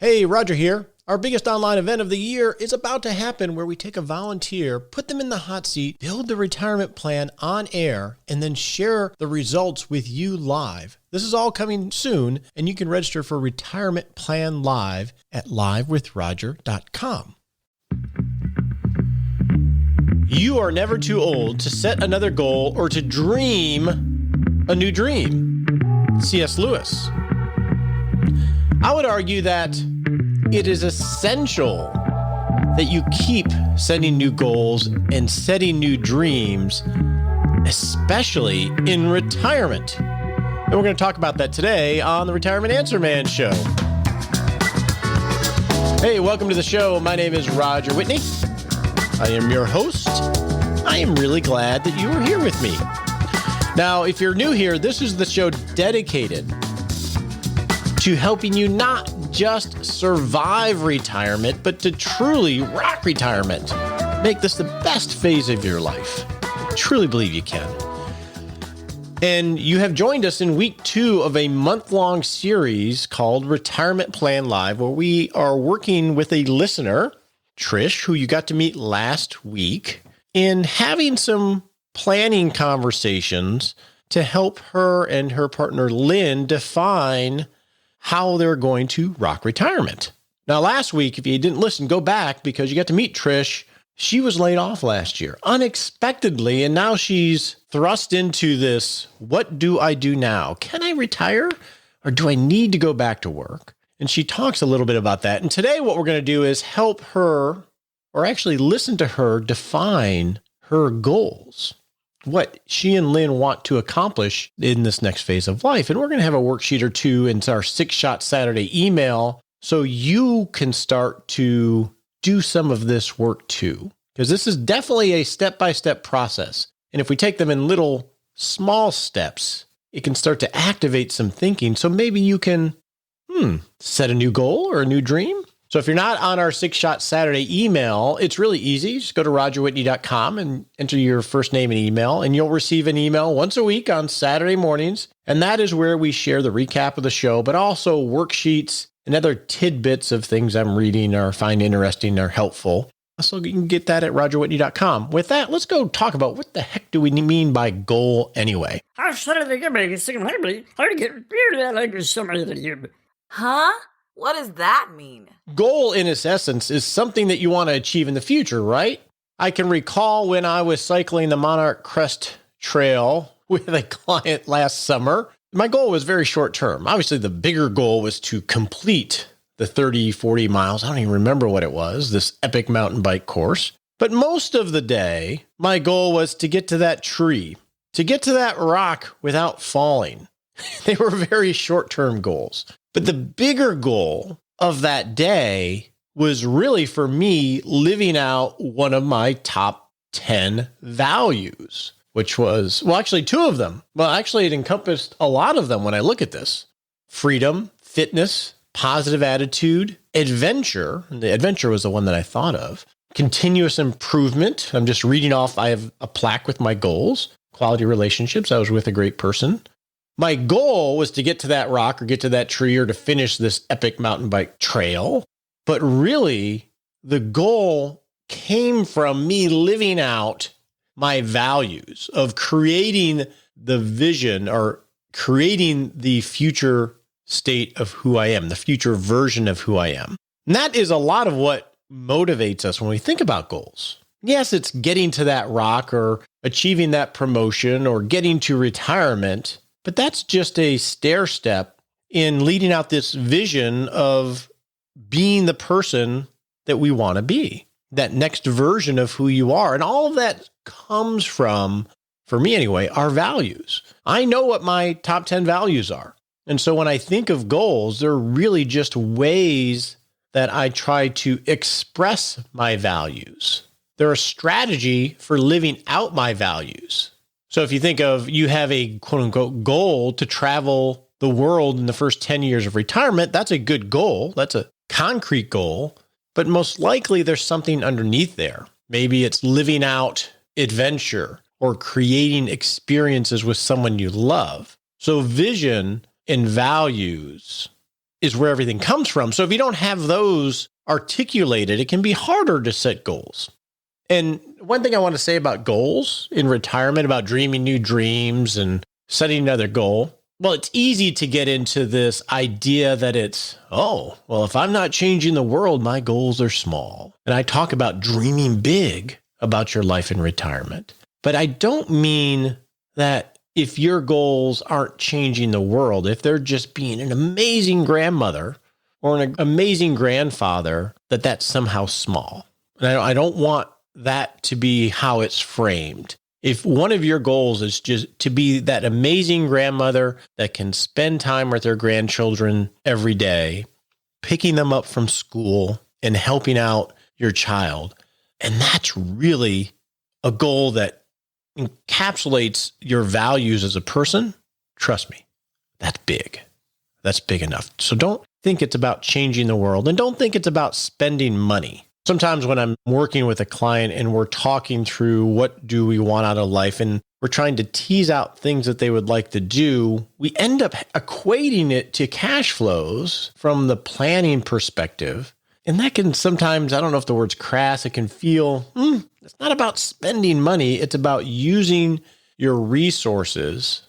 Hey, Roger here. Our biggest online event of the year is about to happen where we take a volunteer, put them in the hot seat, build the retirement plan on air, and then share the results with you live. This is all coming soon, and you can register for Retirement Plan Live at livewithroger.com. You are never too old to set another goal or to dream a new dream. C.S. Lewis. I would argue that it is essential that you keep setting new goals and setting new dreams, especially in retirement. And we're going to talk about that today on the Retirement Answer Man Show. Hey, welcome to the show. My name is Roger Whitney. I am your host. I am really glad that you are here with me. Now, if you're new here, this is the show dedicated to helping you not just survive retirement, but to truly rock retirement. Make this the best phase of your life. I truly believe you can. And you have joined us in week 2 of a month-long series called Retirement Plan Live, where we are working with a listener, Trish, who you got to meet last week, in having some planning conversations to help her and her partner, Lynn, define how they're going to rock retirement. Now, last week, if you didn't listen, go back because you got to meet Trish. She was laid off last year unexpectedly, and now she's thrust into this, what do I do now? Can I retire or do I need to go back to work? And she talks a little bit about that. And today what we're going to do is help her, or actually listen to her, define her goals, what she and Lynn want to accomplish in this next phase of life. And we're going to have a worksheet or two into our 6-Shot Saturday email so you can start to do some of this work too. Because this is definitely a step-by-step process. And if we take them in little small steps, it can start to activate some thinking. So maybe you can set a new goal or a new dream. So if you're not on our 6-Shot Saturday email, it's really easy. Just go to rogerwhitney.com and enter your first name and email, and you'll receive an email once a week on Saturday mornings. And that is where we share the recap of the show, but also worksheets and other tidbits of things I'm reading or find interesting or helpful. So you can get that at rogerwhitney.com. With that, let's go talk about what the heck do we mean by goal anyway? Huh? What does that mean? Goal, in its essence, is something that you want to achieve in the future, right? I can recall when I was cycling the Monarch Crest Trail with a client last summer. My goal was very short term. Obviously, the bigger goal was to complete the 30, 40 miles. I don't even remember what it was, this epic mountain bike course. But most of the day, my goal was to get to that tree, to get to that rock without falling. They were very short-term goals. But the bigger goal of that day was really for me living out one of my top 10 values, which was, well, actually 2 of them. Well, actually it encompassed a lot of them when I look at this. Freedom, fitness, positive attitude, adventure. And the adventure was the one that I thought of. Continuous improvement. I'm just reading off. I have a plaque with my goals. Quality relationships. I was with a great person. My goal was to get to that rock or get to that tree or to finish this epic mountain bike trail. But really, the goal came from me living out my values of creating the vision or creating the future state of who I am, the future version of who I am. And that is a lot of what motivates us when we think about goals. Yes, it's getting to that rock or achieving that promotion or getting to retirement. But that's just a stair step in leading out this vision of being the person that we want to be, that next version of who you are. And all of that comes from, for me anyway, our values. I know what my top 10 values are. And so when I think of goals, they're really just ways that I try to express my values. They're a strategy for living out my values. So if you think of, you have a quote unquote goal to travel the world in the first 10 years of retirement, that's a good goal. That's a concrete goal, but most likely there's something underneath there. Maybe it's living out adventure or creating experiences with someone you love. So vision and values is where everything comes from. So if you don't have those articulated, it can be harder to set goals. And one thing I want to say about goals in retirement, about dreaming new dreams and setting another goal, well, it's easy to get into this idea that it's, oh, well, if I'm not changing the world, my goals are small. And I talk about dreaming big about your life in retirement. But I don't mean that if your goals aren't changing the world, if they're just being an amazing grandmother or an amazing grandfather, that that's somehow small. And I don't want that to be how it's framed. If one of your goals is just to be that amazing grandmother that can spend time with their grandchildren every day, picking them up from school and helping out your child, and that's really a goal that encapsulates your values as a person, trust me, that's big. That's big enough. So don't think it's about changing the world, and don't think it's about spending money. Sometimes when I'm working with a client and we're talking through what do we want out of life and we're trying to tease out things that they would like to do, we end up equating it to cash flows from the planning perspective. And that can sometimes, I don't know if the word's crass, it can feel, it's not about spending money. It's about using your resources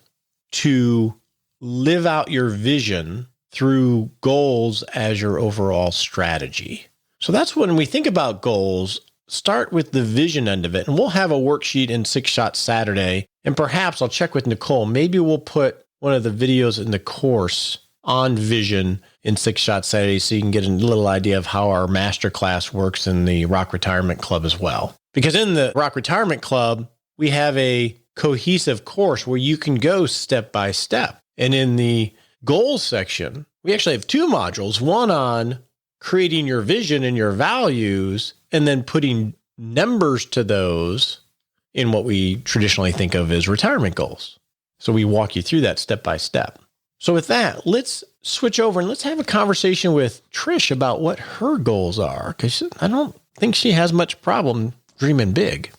to live out your vision through goals as your overall strategy. So that's when we think about goals, start with the vision end of it. And we'll have a worksheet in 6 Shots Saturday. And perhaps I'll check with Nicole. Maybe we'll put one of the videos in the course on vision in 6 Shots Saturday so you can get a little idea of how our masterclass works in the Rock Retirement Club as well. Because in the Rock Retirement Club, we have a cohesive course where you can go step by step. And in the goals section, we actually have 2 modules, one on creating your vision and your values, and then putting numbers to those in what we traditionally think of as retirement goals. So we walk you through that step by step. So with that, let's switch over and let's have a conversation with Trish about what her goals are, because I don't think she has much problem dreaming big.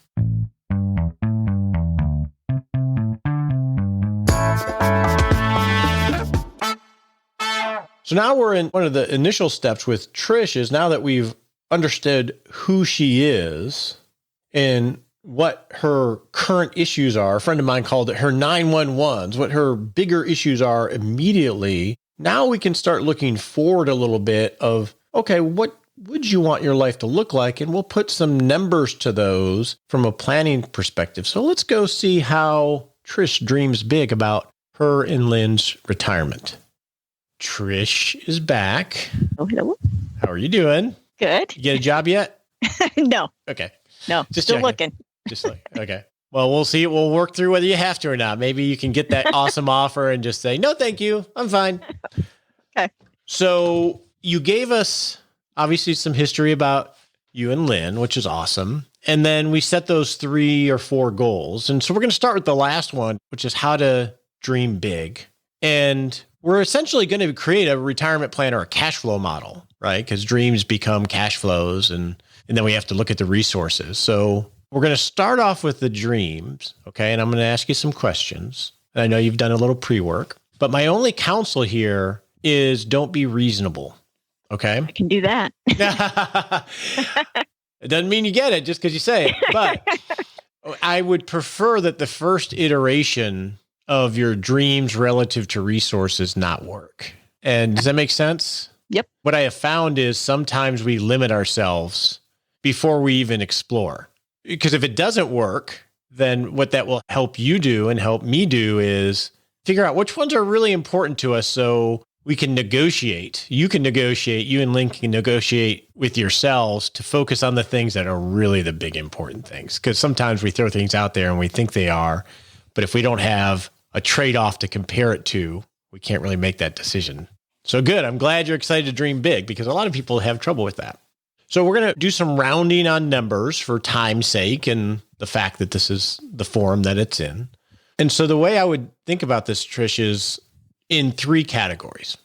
So now we're in one of the initial steps with Trish is now that we've understood who she is and what her current issues are. A friend of mine called it her 911s, what her bigger issues are immediately. Now we can start looking forward a little bit of, okay, what would you want your life to look like? And we'll put some numbers to those from a planning perspective. So let's go see how Trish dreams big about her and Lynn's retirement. Trish is back. Oh, hello. How are you doing? Good. You get a job yet? No. Okay. No. Just still checking. looking. Just like, okay. Well, we'll see. We'll work through whether you have to or not. Maybe you can get that awesome offer and just say, no, thank you. I'm fine. Okay. So you gave us obviously some history about you and Lynn, which is awesome. And then we set those 3 or 4 goals. And so we're going to start with the last one, which is how to dream big. And we're essentially going to create a retirement plan or a cash flow model, right? Because dreams become cash flows and then we have to look at the resources. So we're going to start off with the dreams, okay? And I'm going to ask you some questions. And I know you've done a little pre-work, but my only counsel here is don't be reasonable, okay? I can do that. It doesn't mean you get it just because you say it, but I would prefer that the first iteration of your dreams relative to resources not work. And does that make sense? Yep. What I have found is sometimes we limit ourselves before we even explore. Because if it doesn't work, then what that will help you do and help me do is figure out which ones are really important to us so we can negotiate. You can negotiate, you and Lynn can negotiate with yourselves to focus on the things that are really the big important things. Because sometimes we throw things out there and we think they are, but if we don't have a trade-off to compare it to, we can't really make that decision. So good. I'm glad you're excited to dream big because a lot of people have trouble with that. So we're going to do some rounding on numbers for time's sake and the fact that this is the forum that it's in. And so the way I would think about this, Trish, is in 3 categories.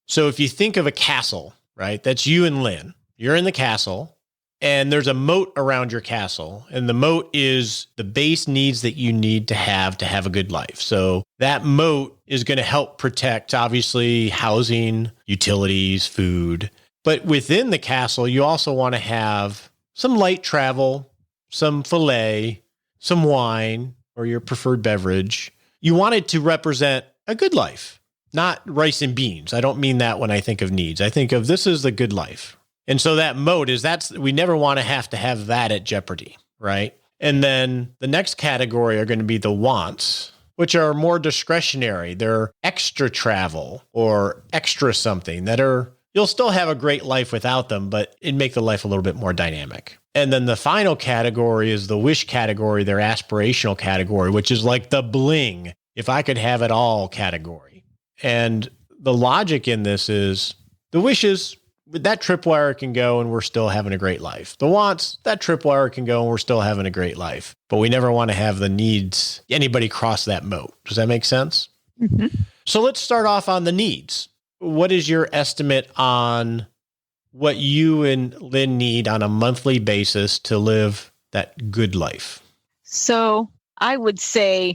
So if you think of a castle, right? That's you and Lynn. You're in the castle And there's a moat around your castle. And the moat is the base needs that you need to have a good life. So that moat is going to help protect, obviously, housing, utilities, food. But within the castle, you also want to have some light travel, some filet, some wine, or your preferred beverage. You want it to represent a good life, not rice and beans. I don't mean that when I think of needs. I think of this is the good life. And so that mode is we never want to have that at jeopardy, right? And then the next category are going to be the wants, which are more discretionary. They're extra travel or extra something you'll still have a great life without them, but it'd make the life a little bit more dynamic. And then the final category is the wish category, their aspirational category, which is like the bling, if I could have it all category. And the logic in this is the wishes, that tripwire can go and we're still having a great life. The wants, that tripwire can go and we're still having a great life. But we never want to have the needs, anybody cross that moat. Does that make sense? Mm-hmm. So let's start off on the needs. What is your estimate on what you and Lynn need on a monthly basis to live that good life? So I would say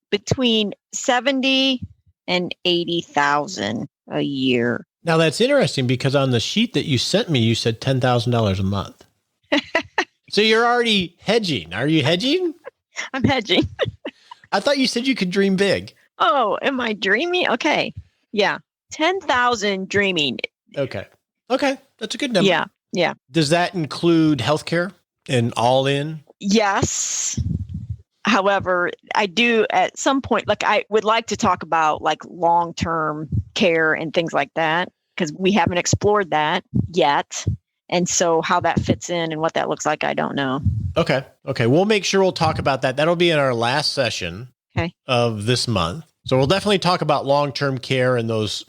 between 70 and 80,000 a year. Now that's interesting because on the sheet that you sent me, you said $10,000 a month. So you're already hedging. Are you hedging? I'm hedging. I thought you said you could dream big. Oh, am I dreaming? Okay. Yeah. 10,000 dreaming. Okay. That's a good number. Yeah. Does that include healthcare and all in? Yes. However, I do at some point, I would like to talk about long-term care and things like that, because we haven't explored that yet. And so how that fits in and what that looks like, I don't know. Okay. We'll make sure we'll talk about that. That'll be in our last session of this month. So we'll definitely talk about long-term care and those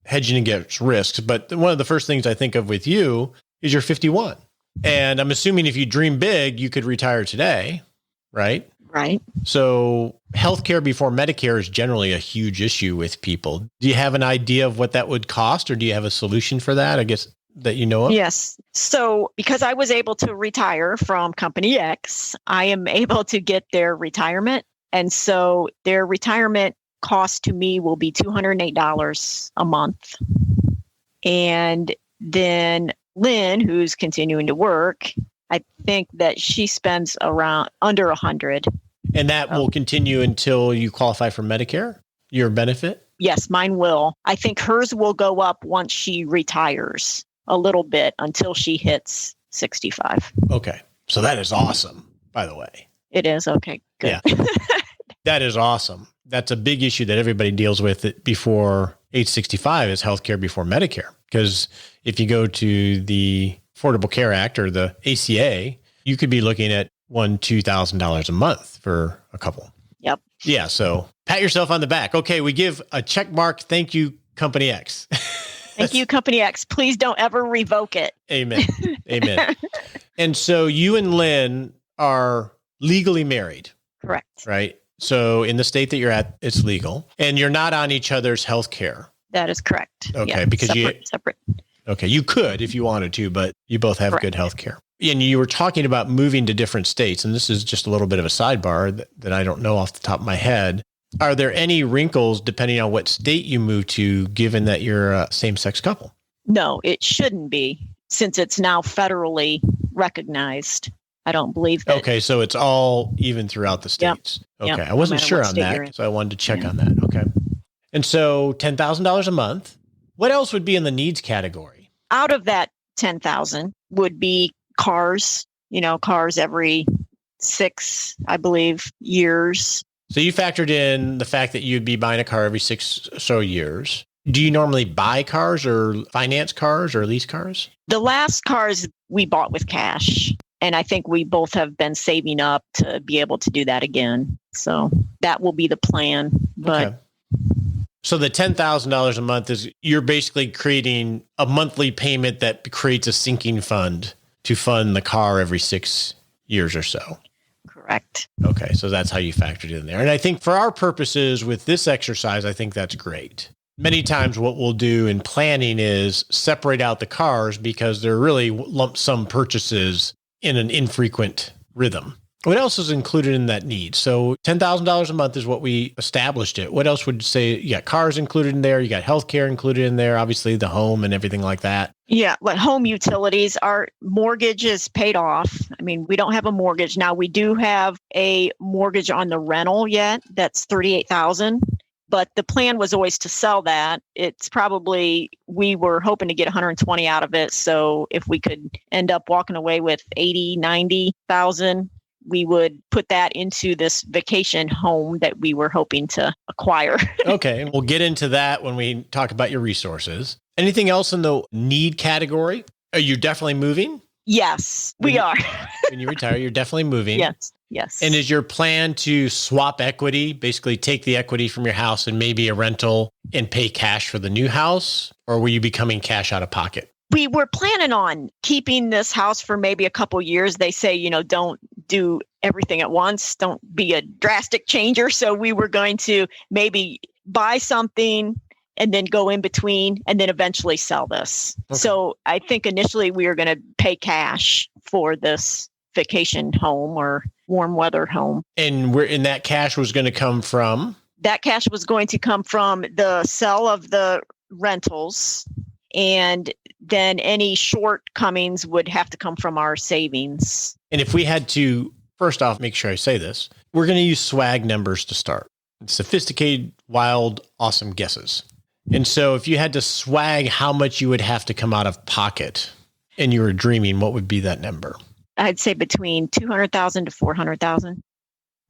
hedging against risks. But one of the first things I think of with you is you're 51. And I'm assuming if you dream big, you could retire today, right? Right. So healthcare before Medicare is generally a huge issue with people. Do you have an idea of what that would cost, or do you have a solution for that, I guess, that you know of? Yes. So because I was able to retire from Company X, I am able to get their retirement. And so their retirement cost to me will be $208 a month. And then Lynn, who's continuing to work, I think that she spends around under 100. And that will continue until you qualify for Medicare, your benefit? Yes, mine will. I think hers will go up once she retires a little bit until she hits 65. Okay. So that is awesome, by the way. It is. Okay, good. Yeah. That is awesome. That's a big issue that everybody deals with before age 65 is healthcare before Medicare. Because if you go to the Affordable Care Act or the ACA, you could be looking at $2,000 a month for a couple. Yep. Yeah. So pat yourself on the back. Okay. We give a check mark. Thank you, Company X. Thank you, Company X. Please don't ever revoke it. Amen. And so you and Lynn are legally married. Correct. Right. So in the state that you're at, it's legal, and you're not on each other's health care. That is correct. Okay. Yeah, Because separate. Okay. You could, if you wanted to, but you both have Correct. good health care. And you were talking about moving to different states, and this is just a little bit of a sidebar that I don't know off the top of my head. Are there any wrinkles depending on what state you move to, given that you're a same-sex couple? No, it shouldn't be, since it's now federally recognized. I don't believe that. Okay, so it's all even throughout the states. Yep. Okay, I wasn't No matter sure what on state you're in. that, so I wanted to check on that. Okay. And so $10,000 a month. What else would be in the needs category? Out of that 10,000 would be cars, cars every 6, I believe, years. So you factored in the fact that you'd be buying a car every 6 or so years. Do you normally buy cars or finance cars or lease cars? The last cars we bought with cash. And I think we both have been saving up to be able to do that again. So that will be the plan. But okay. So the $10,000 a month is you're basically creating a monthly payment that creates a sinking fund to fund the car every 6 years or so. Correct. Okay. So that's how you factored it in there. And I think for our purposes with this exercise, I think that's great. Many times what we'll do in planning is separate out the cars because they're really lump sum purchases in an infrequent rhythm. What else is included in that need? So $10,000 a month is what we established it. What else would you say? You got cars included in there. You got healthcare included in there, obviously the home and everything like that. Yeah, like home utilities, our mortgage is paid off. I mean, we don't have a mortgage. Now we do have a mortgage on the rental yet. That's $38,000. But the plan was always to sell that. It's probably, we were hoping to get 120 out of it. So if we could end up walking away with 80, 90,000, we would put that into this vacation home that we were hoping to acquire. Okay. We'll get into that when we talk about your resources. Anything else in the need category? Are you definitely moving? Yes, we are. When you retire, you're definitely moving. Yes. And is your plan to swap equity, basically take the equity from your house and maybe a rental and pay cash for the new house? Or will you be coming cash out of pocket? We were planning on keeping this house for maybe a couple years. They say, don't do everything at once. Don't be a drastic changer. So we were going to maybe buy something and then go in between and then eventually sell this. Okay. So I think initially we were going to pay cash for this vacation home or warm weather home. And that cash was going to come from? That cash was going to come from the sale of the rentals, and then any shortcomings would have to come from our savings. And if we had to, first off, make sure I say this, we're going to use swag numbers to start. Sophisticated, wild, awesome guesses. And so if you had to swag how much you would have to come out of pocket and you were dreaming, what would be that number? I'd say between 200,000 to 400,000.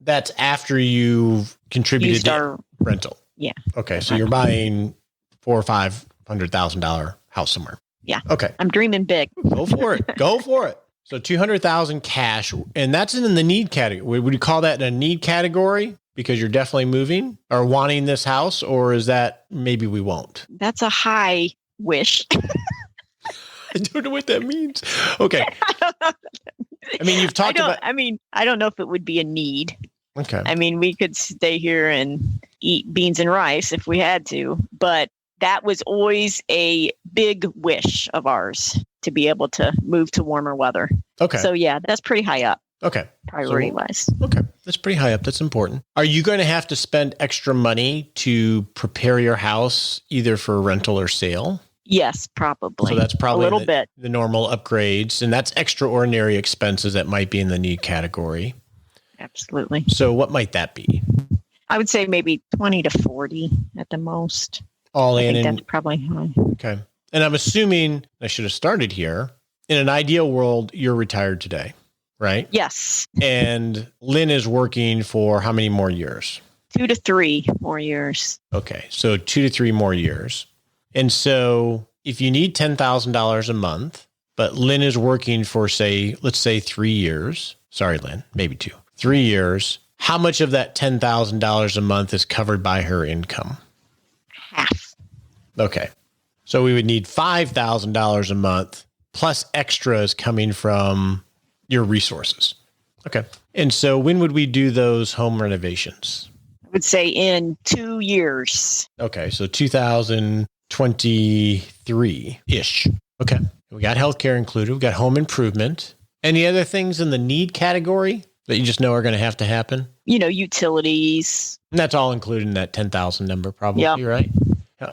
That's after you've contributed to rental. Yeah. Okay. So you're buying $400,000 or $500,000 house somewhere. Yeah. Okay. I'm dreaming big. Go for it. Go for it. So 200,000 cash, and that's in the need category. Would you call that a need category because you're definitely moving or wanting this house, or is that maybe we won't? That's a high wish. I don't know what that means. Okay. I don't know. I mean, you've talked about. I mean, I don't know if it would be a need. Okay. I mean, we could stay here and eat beans and rice if we had to, but that was always a big wish of ours to be able to move to warmer weather. Okay. So yeah, that's pretty high up. Okay. Priority wise. Okay. That's pretty high up. That's important. Are you going to have to spend extra money to prepare your house either for rental or sale? Yes, probably. So that's probably a little bit. The normal upgrades, and that's extraordinary expenses that might be in the need category. Absolutely. So what might that be? I would say maybe 20 to 40 at the most. All in. I think that's probably high. Okay. And I'm assuming I should have started here. In an ideal world, you're retired today, right? Yes. And Lynn is working for how many more years? 2 to 3 more years. Okay. So 2 to 3 more years. And so if you need $10,000 a month, but Lynn is working for, let's say 3 years. Sorry, Lynn, maybe 2. 3 years. How much of that $10,000 a month is covered by her income? Half. Okay. So we would need $5,000 a month plus extras coming from your resources. Okay. And so when would we do those home renovations? I would say in 2 years. Okay. So 2023-ish. Okay. We got healthcare included. We got home improvement. Any other things in the need category that you just know are going to have to happen? Utilities. And that's all included in that 10,000 number probably, right?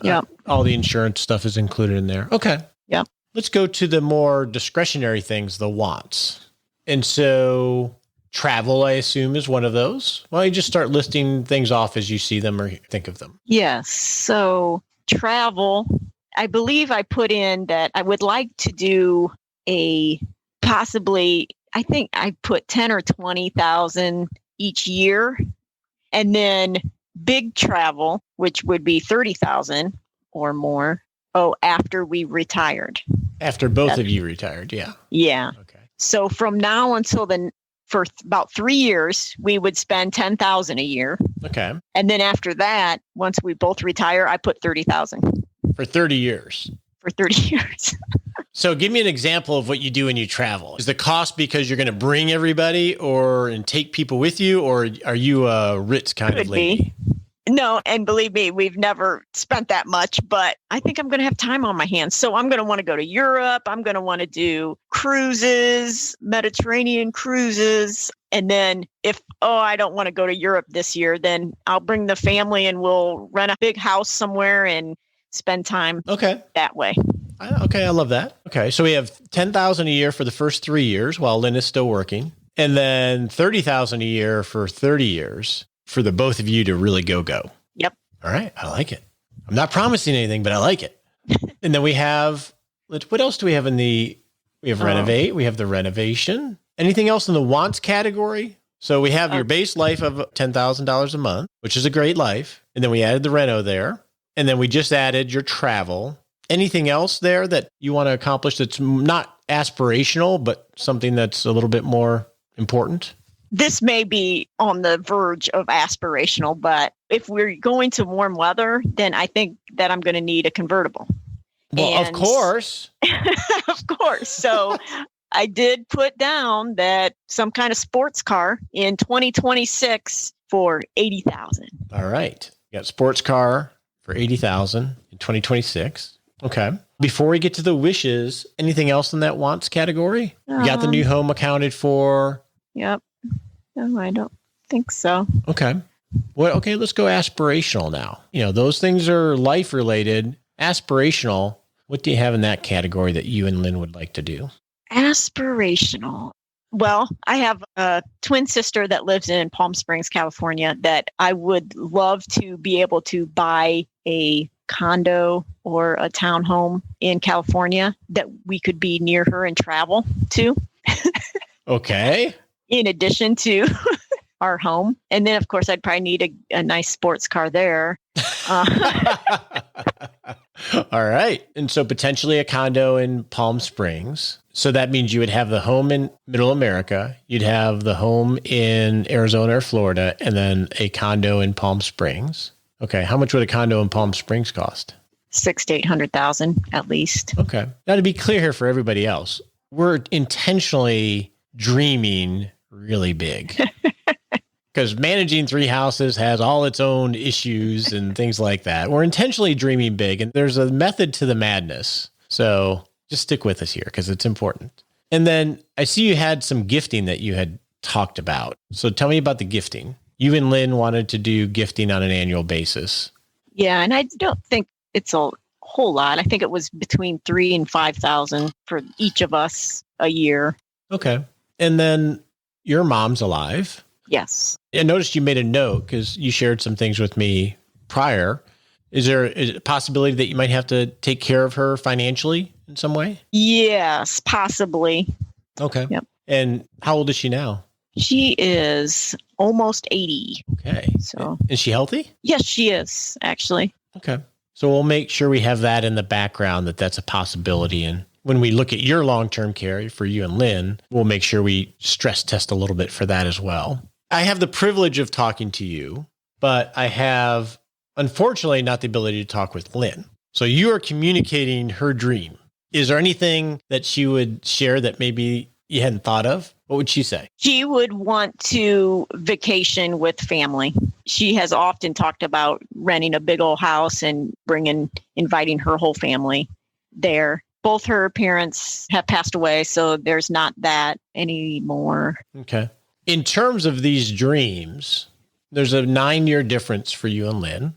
Yeah. All the insurance stuff is included in there. Okay. Yeah. Let's go to the more discretionary things, the wants. And so travel, I assume, is one of those. Why don't you just start listing things off as you see them or think of them? Yes. So travel, I believe I put in that I would like to do I think I put 10 or 20,000 each year. And then big travel, which would be 30,000 or more. After we retired. After both of you retired. Yeah. Yeah. Okay. So from now until for about 3 years, we would spend 10,000 a year. Okay. And then after that, once we both retire, I put 30,000 for 30 years. For 30 years. So give me an example of what you do when you travel. Is the cost because you're going to bring everybody and take people with you, or are you a Ritz kind of lady? No, and believe me, we've never spent that much, but I think I'm going to have time on my hands. So I'm going to want to go to Europe. I'm going to want to do cruises, Mediterranean cruises. And then if, I don't want to go to Europe this year, then I'll bring the family and we'll rent a big house somewhere and spend time that way. Okay, I love that. Okay, so we have $10,000 a year for the first 3 years while Lynn is still working, and then $30,000 a year for 30 years. For the both of you to really go. Yep. All right. I like it. I'm not promising anything, but I like it. And then we have, what else do we have we have renovate, we have the renovation. Anything else in the wants category? So we have your base life of $10,000 a month, which is a great life. And then we added the reno there. And then we just added your travel. Anything else there that you want to accomplish that's not aspirational, but something that's a little bit more important? This may be on the verge of aspirational, but if we're going to warm weather, then I think that I'm going to need a convertible. Well, of course. Of course. So I did put down that some kind of sports car in 2026 for $80,000. All right. You got sports car for $80,000 in 2026. Okay. Before we get to the wishes, anything else in that wants category? You got the new home accounted for? Yep. No, I don't think so. Okay. Well, okay, let's go aspirational now. Those things are life related. Aspirational, what do you have in that category that you and Lynn would like to do? Aspirational. Well, I have a twin sister that lives in Palm Springs, California, that I would love to be able to buy a condo or a townhome in California that we could be near her and travel to. Okay. In addition to our home. And then, of course, I'd probably need a nice sports car there. All right. And so potentially a condo in Palm Springs. So that means you would have the home in Middle America. You'd have the home in Arizona or Florida, and then a condo in Palm Springs. Okay. How much would a condo in Palm Springs cost? $600,000 to $800,000 at least. Okay. Now to be clear here for everybody else, we're intentionally dreaming really big because managing 3 houses has all its own issues and things like that. We're intentionally dreaming big, and there's a method to the madness. So just stick with us here because it's important. And then I see you had some gifting that you had talked about. So tell me about the gifting. You and Lynn wanted to do gifting on an annual basis. Yeah. And I don't think it's a whole lot. I think it was between $3,000 and $5,000 for each of us a year. Okay. And then your mom's alive. Yes. I noticed you made a note because you shared some things with me prior. Is there a possibility that you might have to take care of her financially in some way? Yes, possibly. Okay. Yep. And how old is she now? She is almost 80. Okay. So is she healthy? Yes, she is, actually. Okay. So we'll make sure we have that in the background, that's a possibility. And when we look at your long-term care for you and Lynn, we'll make sure we stress test a little bit for that as well. I have the privilege of talking to you, but I have, unfortunately, not the ability to talk with Lynn. So you are communicating her dream. Is there anything that she would share that maybe you hadn't thought of? What would she say? She would want to vacation with family. She has often talked about renting a big old house and inviting her whole family there. Both her parents have passed away, so there's not that anymore. Okay. In terms of these dreams, there's a 9-year difference for you and Lynn.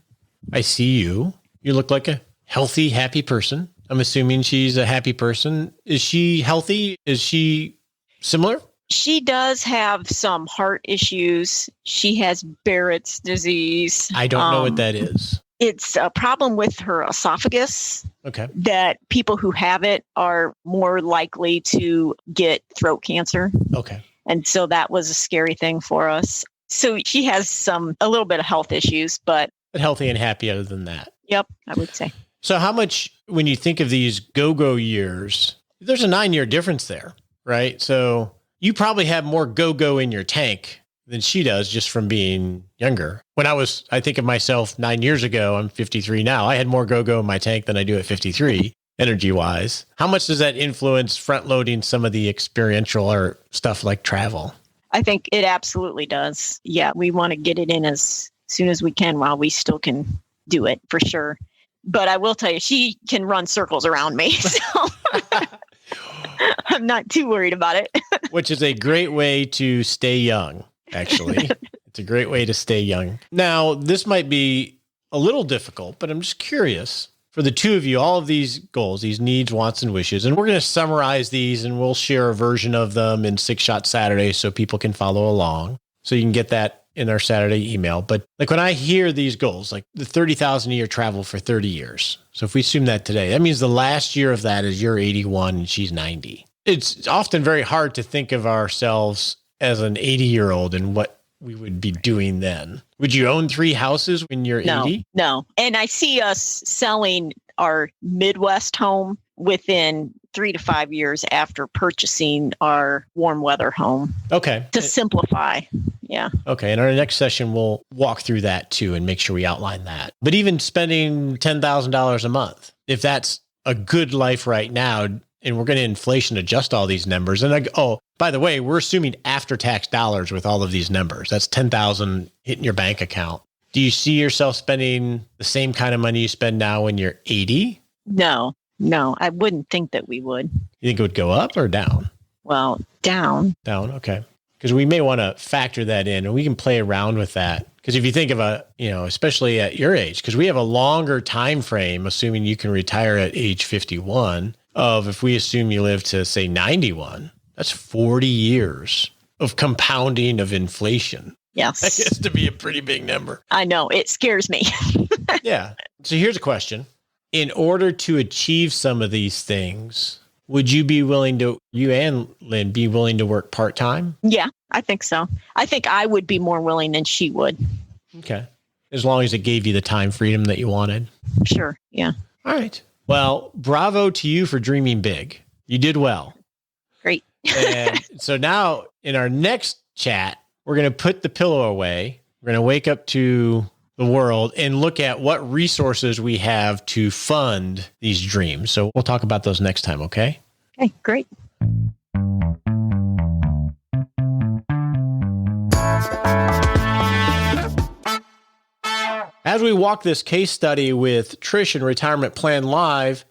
I see you. You look like a healthy, happy person. I'm assuming she's a happy person. Is she healthy? Is she similar? She does have some heart issues. She has Barrett's disease. I don't know what that is. It's a problem with her esophagus. Okay. That people who have it are more likely to get throat cancer. Okay. And so that was a scary thing for us. So she has a little bit of health issues, but healthy and happy other than that. Yep, I would say. So how much, when you think of these go-go years, there's a 9-year difference there, right? So you probably have more go-go in your tank than she does just from being younger. When I think of myself 9 years ago, I'm 53 now. I had more go-go in my tank than I do at 53, energy-wise. How much does that influence front-loading some of the experiential or stuff like travel? I think it absolutely does. Yeah, we want to get it in as soon as we can while we still can do it for sure. But I will tell you, she can run circles around me. So I'm not too worried about it. Which is a great way to stay young, actually. It's a great way to stay young. Now, this might be a little difficult, but I'm just curious for the two of you, all of these goals, these needs, wants, and wishes, and we're going to summarize these and we'll share a version of them in 6-Shot Saturday so people can follow along. So you can get that in our Saturday email. But like when I hear these goals, like the 30,000 a year travel for 30 years. So if we assume that today, that means the last year of that is you're 81 and she's 90. It's often very hard to think of ourselves as an 80-year-old and what we would be doing then. Would you own 3 houses when you're 80? No. And I see us selling our Midwest home within 3 to 5 years after purchasing our warm weather home. Okay. To simplify. Yeah. Okay. In our next session, we'll walk through that too and make sure we outline that. But even spending $10,000 a month, if that's a good life right now, and we're going to inflation adjust all these numbers. And by the way, we're assuming after-tax dollars with all of these numbers. That's $10,000 hitting your bank account. Do you see yourself spending the same kind of money you spend now when you're 80? No, I wouldn't think that we would. You think it would go up or down? Well, down. Down, okay. Because we may want to factor that in and we can play around with that. Because if you think of especially at your age, because we have a longer time frame, assuming you can retire at age 51, of if we assume you live to say 91, that's 40 years of compounding of inflation. Yes. That gets to be a pretty big number. I know. It scares me. Yeah. So here's a question. In order to achieve some of these things, would you and Lynn, be willing to work part-time? Yeah, I think so. I think I would be more willing than she would. Okay. As long as it gave you the time freedom that you wanted. Sure. Yeah. All right. Well, bravo to you for dreaming big. You did well. Great. And so now in our next chat, we're going to put the pillow away. We're going to wake up to the world and look at what resources we have to fund these dreams. So we'll talk about those next time, okay? Okay, great. As we walk this case study with Trish and Retirement Plan Live,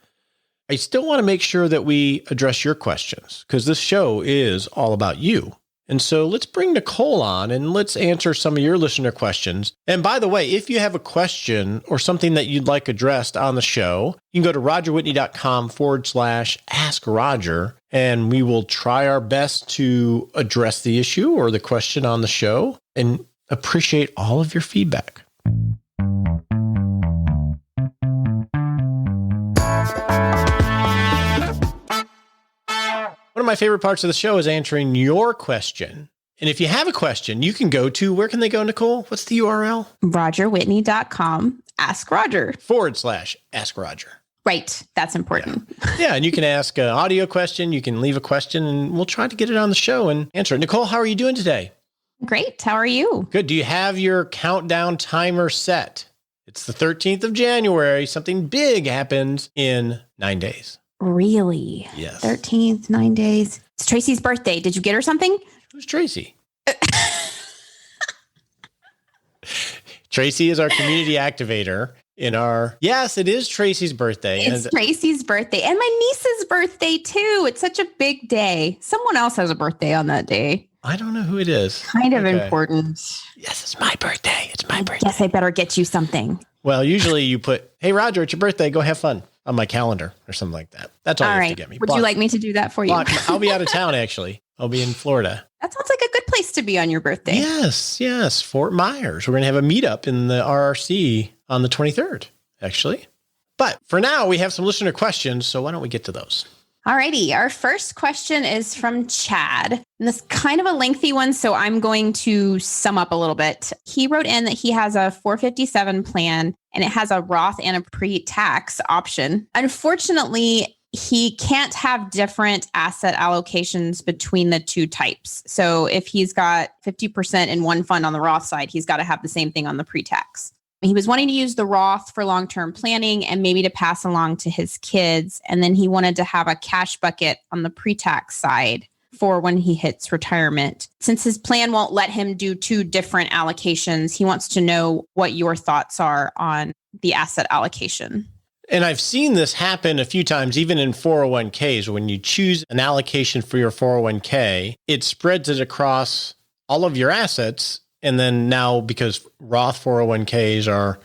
I still want to make sure that we address your questions because this show is all about you. And so let's bring Nicole on and let's answer some of your listener questions. And by the way, if you have a question or something that you'd like addressed on the show, you can go to rogerwhitney.com/Ask Roger, and we will try our best to address the issue or the question on the show and appreciate all of your feedback. One of my favorite parts of the show is answering your question. And if you have a question, you can go to, where can they go, Nicole? What's the URL? rogerwhitney.com/Ask Roger. /Ask Roger. Right. That's important. Yeah. And you can ask an audio question. You can leave a question and we'll try to get it on the show and answer it. Nicole, how are you doing today? Great. How are you? Good. Do you have your countdown timer set? It's the 13th of January. Something big happens in 9 days. Really? Yes. 13th, 9 days. It's Tracy's birthday. Did you get her something? Who's Tracy? Tracy is our community activator yes, it is Tracy's birthday. It's Tracy's birthday and my niece's birthday too. It's such a big day. Someone else has a birthday on that day. I don't know who it is. Kind of important. Yes, it's my birthday. It's my birthday. Yes, I better get you something. Well, usually you put, hey, Roger, it's your birthday. Go have fun on my calendar or something like that. That's all you have to get me. Would you like me to do that for you? I'll be out of town, actually. I'll be in Florida. That sounds like a good place to be on your birthday. Yes. Fort Myers. We're going to have a meetup in the RRC on the 23rd, actually. But for now, we have some listener questions. So why don't we get to those? Alrighty. Our first question is from Chad. And this is kind of a lengthy one, so I'm going to sum up a little bit. He wrote in that he has a 457 plan and it has a Roth and a pre-tax option. Unfortunately, he can't have different asset allocations between the two types. So if he's got 50% in one fund on the Roth side, he's got to have the same thing on the pre-tax. He was wanting to use the Roth for long-term planning and maybe to pass along to his kids. And then he wanted to have a cash bucket on the pre-tax side. for when he hits retirement. Since his plan won't let him do two different allocations, he wants to know what your thoughts are on the asset allocation. And I've seen this happen a few times, even in 401ks. When you choose an allocation for your 401k, it spreads it across all of your assets. And then now, because Roth 401ks are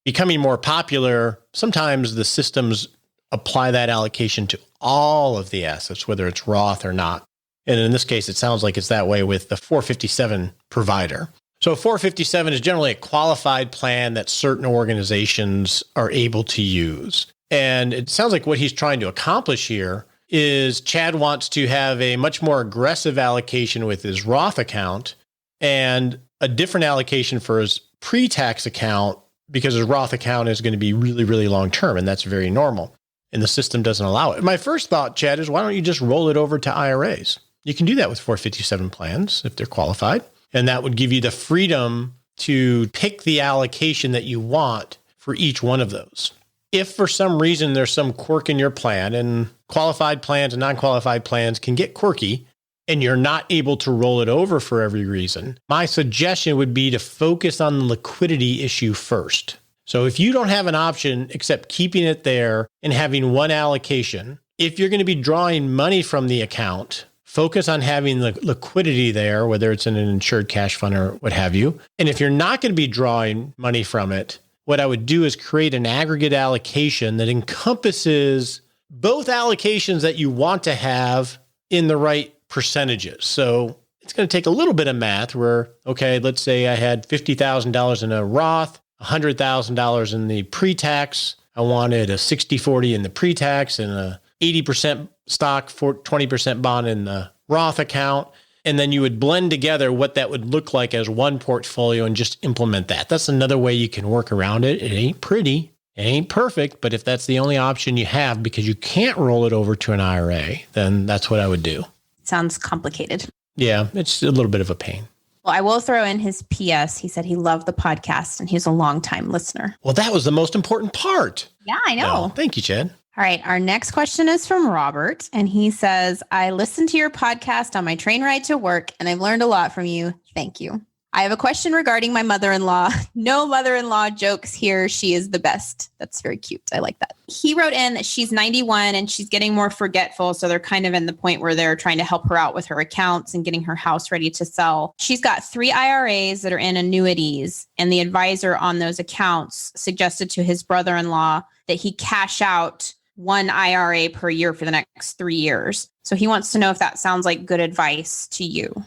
becoming more popular, sometimes the systems apply that allocation to all of the assets, whether it's Roth or not. And in this case, it sounds like it's that way with the 457 provider. So 457 is generally a qualified plan that certain organizations are able to use. And it sounds like what he's trying to accomplish here is Chad wants to have a much more aggressive allocation with his Roth account and a different allocation for his pre-tax account, because his Roth account is going to be really, really long-term, and that's very normal. And the system doesn't allow it. My first thought, Chad, is why don't you just roll it over to IRAs? You can do that with 457 plans if they're qualified. And that would give you the freedom to pick the allocation that you want for each one of those. If for some reason there's some quirk in your plan, and qualified plans and non-qualified plans can get quirky, and you're not able to roll it over for every reason, my suggestion would be to focus on the liquidity issue first. So if you don't have an option except keeping it there and having one allocation, if you're going to be drawing money from the account, focus on having the liquidity there, whether it's in an insured cash fund or what have you. And if you're not going to be drawing money from it, what I would do is create an aggregate allocation that encompasses both allocations that you want to have in the right percentages. So it's going to take a little bit of math where, okay, let's say I had $50,000 in a Roth, $100,000 in the pre-tax. I wanted a 60-40 in the pre-tax and a 80% stock, 20% bond in the Roth account. And then you would blend together what that would look like as one portfolio and just implement that. That's another way you can work around it. It ain't pretty. It ain't perfect. But if that's the only option you have because you can't roll it over to an IRA, then that's what I would do. Sounds complicated. Yeah, it's a little bit of a pain. Well, I will throw in his PS. He said he loved the podcast and he's a longtime listener. Well, that was the most important part. Yeah, I know. Oh, thank you, Chad. All right. Our next question is from Robert. And he says, I listened to your podcast on my train ride to work and I've learned a lot from you. Thank you. I have a question regarding my mother-in-law. No mother-in-law jokes here. She is the best. That's very cute. I like that. He wrote in that she's 91 and she's getting more forgetful. So they're kind of in the point where they're trying to help her out with her accounts and getting her house ready to sell. She's got 3 IRAs that are in annuities. And the advisor on those accounts suggested to his brother-in-law that he cash out 1 IRA per year for the next 3 years. So he wants to know if that sounds like good advice to you.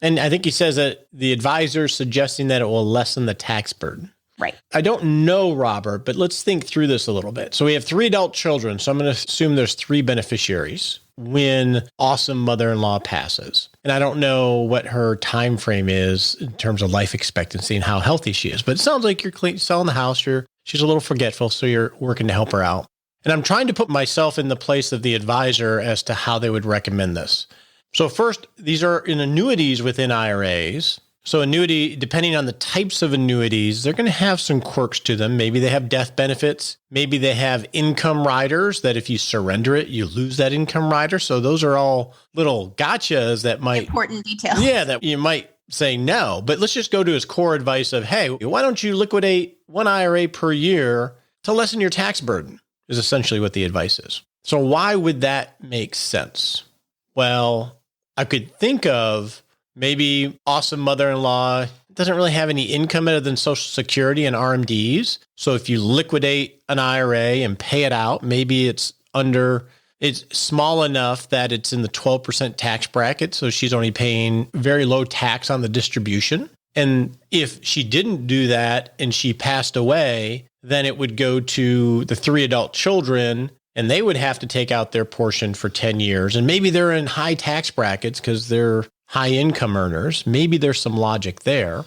And I think he says that the advisor is suggesting that it will lessen the tax burden. Right. I don't know, Robert, but let's think through this a little bit. So we have 3 adult children. So I'm going to assume there's 3 beneficiaries when awesome mother-in-law passes. And I don't know what her time frame is in terms of life expectancy and how healthy she is. But it sounds like you're selling the house. She's a little forgetful, so you're working to help her out. And I'm trying to put myself in the place of the advisor as to how they would recommend this. So first, these are in annuities within IRAs. So annuity, depending on the types of annuities, they're going to have some quirks to them. Maybe they have death benefits. Maybe they have income riders that if you surrender it, you lose that income rider. So those are all little gotchas that might... Important details. Yeah, that you might say no. But let's just go to his core advice of, hey, why don't you liquidate 1 IRA per year to lessen your tax burden, is essentially what the advice is. So why would that make sense? Well, I could think of maybe awesome mother-in-law doesn't really have any income other than Social Security and RMDs. So if you liquidate an IRA and pay it out, maybe it's small enough that it's in the 12% tax bracket. So she's only paying very low tax on the distribution. And if she didn't do that and she passed away, then it would go to the 3 adult children and they would have to take out their portion for 10 years. And maybe they're in high tax brackets because they're high income earners. Maybe there's some logic there.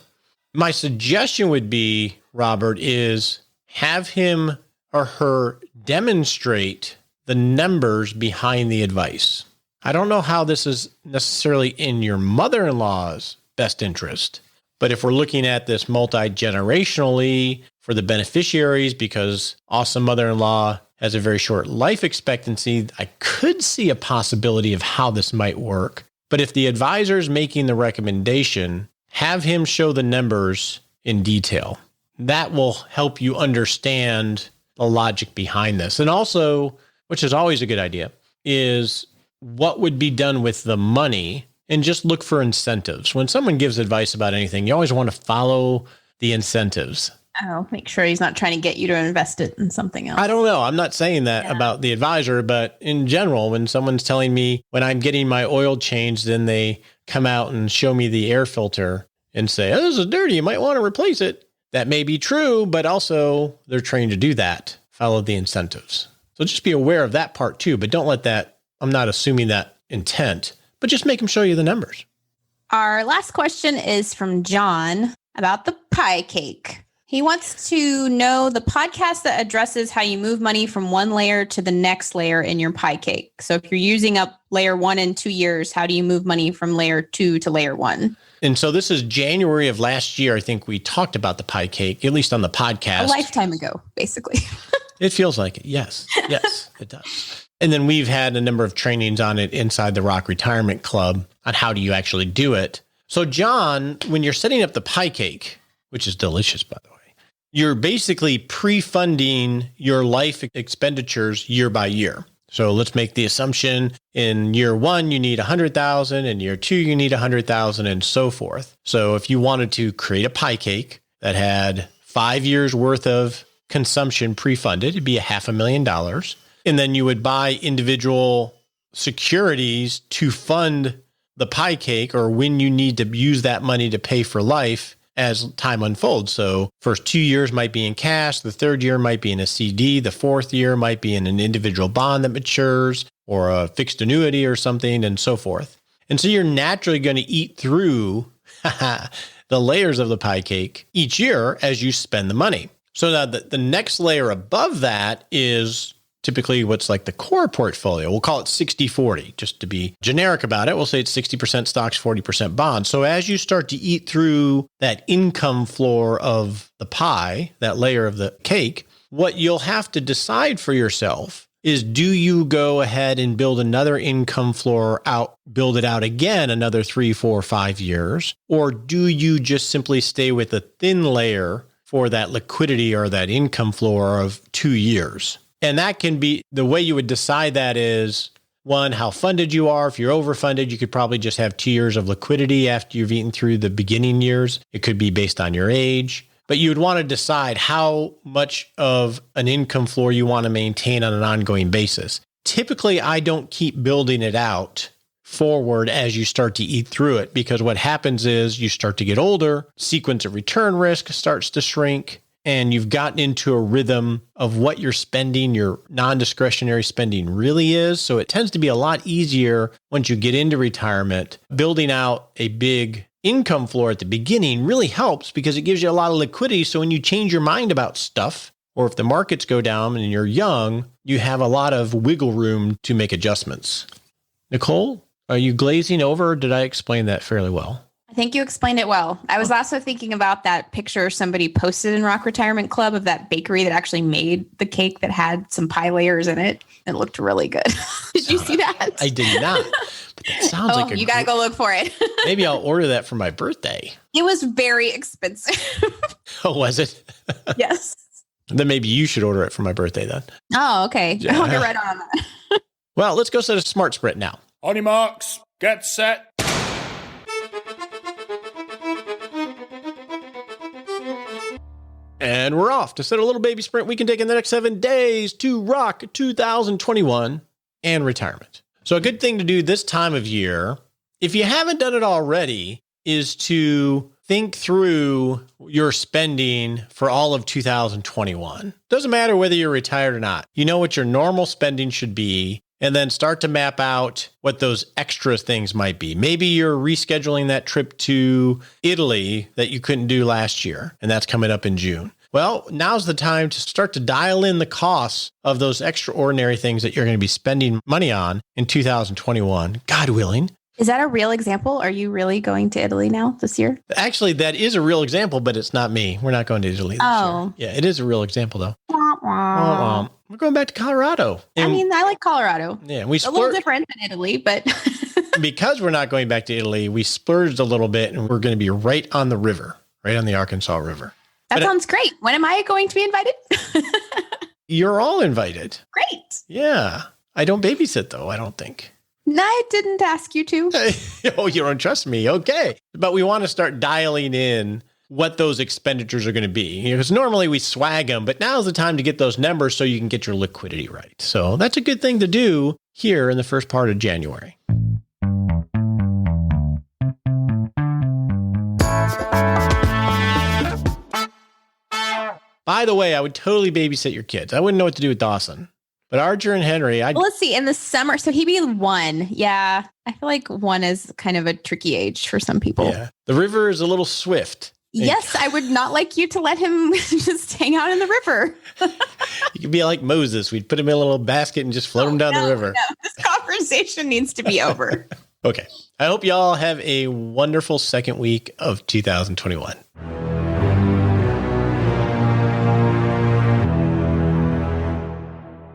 My suggestion would be, Robert, is have him or her demonstrate the numbers behind the advice. I don't know how this is necessarily in your mother-in-law's best interest, but if we're looking at this multi-generationally for the beneficiaries, because awesome mother-in-law has a very short life expectancy, I could see a possibility of how this might work. But if the advisor's making the recommendation, have him show the numbers in detail. That will help you understand the logic behind this. And also, which is always a good idea, is what would be done with the money, and just look for incentives. When someone gives advice about anything, you always want to follow the incentives. Oh, make sure he's not trying to get you to invest it in something else. I don't know. I'm not saying that about the advisor, but in general, when someone's telling me when I'm getting my oil changed, then they come out and show me the air filter and say, oh, this is dirty, you might want to replace it. That may be true, but also they're trained to do that. Follow the incentives. So just be aware of that part too, but don't let that, I'm not assuming that intent, but just make them show you the numbers. Our last question is from John about the pie cake. He wants to know the podcast that addresses how you move money from one layer to the next layer in your pie cake. So if you're using up layer 1 in 2 years, how do you move money from layer 2 to layer 1? And so this is January of last year. I think we talked about the pie cake, at least on the podcast. A lifetime ago, basically. It feels like it. Yes. Yes, it does. And then we've had a number of trainings on it inside the Rock Retirement Club on how do you actually do it. So John, when you're setting up the pie cake, which is delicious, by the way, you're basically pre-funding your life expenditures year by year. So let's make the assumption in year 1, you need 100,000, in year 2, you need 100,000, and so forth. So if you wanted to create a pie cake that had 5 years worth of consumption pre-funded, it'd be $500,000. And then you would buy individual securities to fund the pie cake, or when you need to use that money to pay for life as time unfolds. So first 2 years might be in cash, the third year might be in a CD, the fourth year might be in an individual bond that matures, or a fixed annuity or something, and so forth. And so you're naturally going to eat through the layers of the pie cake each year as you spend the money. So now the next layer above that is typically what's like the core portfolio. We'll call it 60-40, just to be generic about it. We'll say it's 60% stocks, 40% bonds. So as you start to eat through that income floor of the pie, that layer of the cake, what you'll have to decide for yourself is, do you go ahead and build another income floor out, build it out again another 3, 4, 5 years? Or do you just simply stay with a thin layer for that liquidity or that income floor of 2 years? And that can be, the way you would decide that is, one, how funded you are. If you're overfunded, you could probably just have 2 years of liquidity after you've eaten through the beginning years. It could be based on your age, but you would want to decide how much of an income floor you want to maintain on an ongoing basis. Typically, I don't keep building it out forward as you start to eat through it, because what happens is you start to get older, sequence of return risk starts to shrink, and you've gotten into a rhythm of what you're spending, your non-discretionary spending really is. So it tends to be a lot easier once you get into retirement. Building out a big income floor at the beginning really helps because it gives you a lot of liquidity. So when you change your mind about stuff, or if the markets go down and you're young, you have a lot of wiggle room to make adjustments. Nicole, are you glazing over, or did I explain that fairly well? I think you explained it well. I was also thinking about that picture somebody posted in Rock Retirement Club of that bakery that actually made the cake that had some pie layers in it. It looked really good. Did you see that? I did not. But that sounds like you got to go look for it. Maybe I'll order that for my birthday. It was very expensive. Oh, was it? Yes. Then maybe you should order it for my birthday then. Oh, okay. Yeah. I'll get right on that. Well, let's go set a smart sprint now. On your marks, get set. And we're off to set a little baby sprint we can take in the next 7 days to rock 2021 and retirement. So a good thing to do this time of year, if you haven't done it already, is to think through your spending for all of 2021. Doesn't matter whether you're retired or not. You know what your normal spending should be, and then start to map out what those extra things might be. Maybe you're rescheduling that trip to Italy that you couldn't do last year, and that's coming up in June. Well, now's the time to start to dial in the costs of those extraordinary things that you're going to be spending money on in 2021, God willing. Is that a real example? Are you really going to Italy now this year? Actually, that is a real example, but it's not me. We're not going to Italy this year. Yeah, it is a real example, though. We're going back to Colorado. I mean, I like Colorado. Yeah, we A little different than Italy, but because we're not going back to Italy, we splurged a little bit and we're going to be right on the river, right on the Arkansas River. That sounds great. When am I going to be invited? You're all invited. Great. Yeah. I don't babysit though, I don't think. No, I didn't ask you to. Oh, you don't trust me. Okay. But we want to start dialing in what those expenditures are going to be. Because normally we swag them, but now's the time to get those numbers so you can get your liquidity right. So that's a good thing to do here in the first part of January. By the way, I would totally babysit your kids. I wouldn't know what to do with Dawson. But Archer and Henry, well, let's see. In the summer, so he'd be 1. Yeah. I feel like 1 is kind of a tricky age for some people. Yeah. The river is a little swift. Yes, I would not like you to let him just hang out in the river. You could be like Moses. We'd put him in a little basket and just float him down the river. No, this conversation needs to be over. Okay. I hope y'all have a wonderful second week of 2021.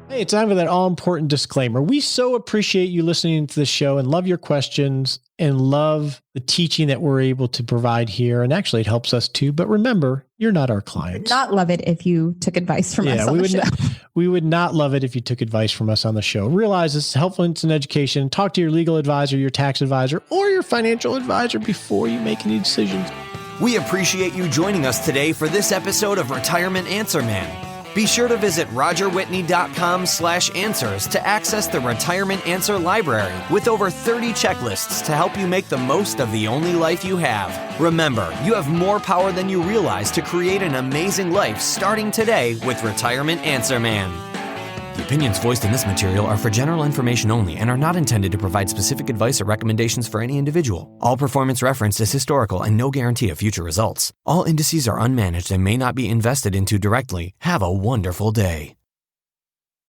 Hey, it's time for that all-important disclaimer. We so appreciate you listening to the show and love your questions and love the teaching that we're able to provide here. And actually, it helps us too. But remember, you're not our clients. Not love it if you took advice from us on the show. We would not love it if you took advice from us on the show. Realize it's helpful in education. Talk to your legal advisor, your tax advisor, or your financial advisor before you make any decisions. We appreciate you joining us today for this episode of Retirement Answer Man. Be sure to visit rogerwhitney.com/answers to access the Retirement Answer Library with over 30 checklists to help you make the most of the only life you have. Remember, you have more power than you realize to create an amazing life starting today with Retirement Answer Man. The opinions voiced in this material are for general information only and are not intended to provide specific advice or recommendations for any individual. All performance referenced is historical and no guarantee of future results. All indices are unmanaged and may not be invested into directly. Have a wonderful day.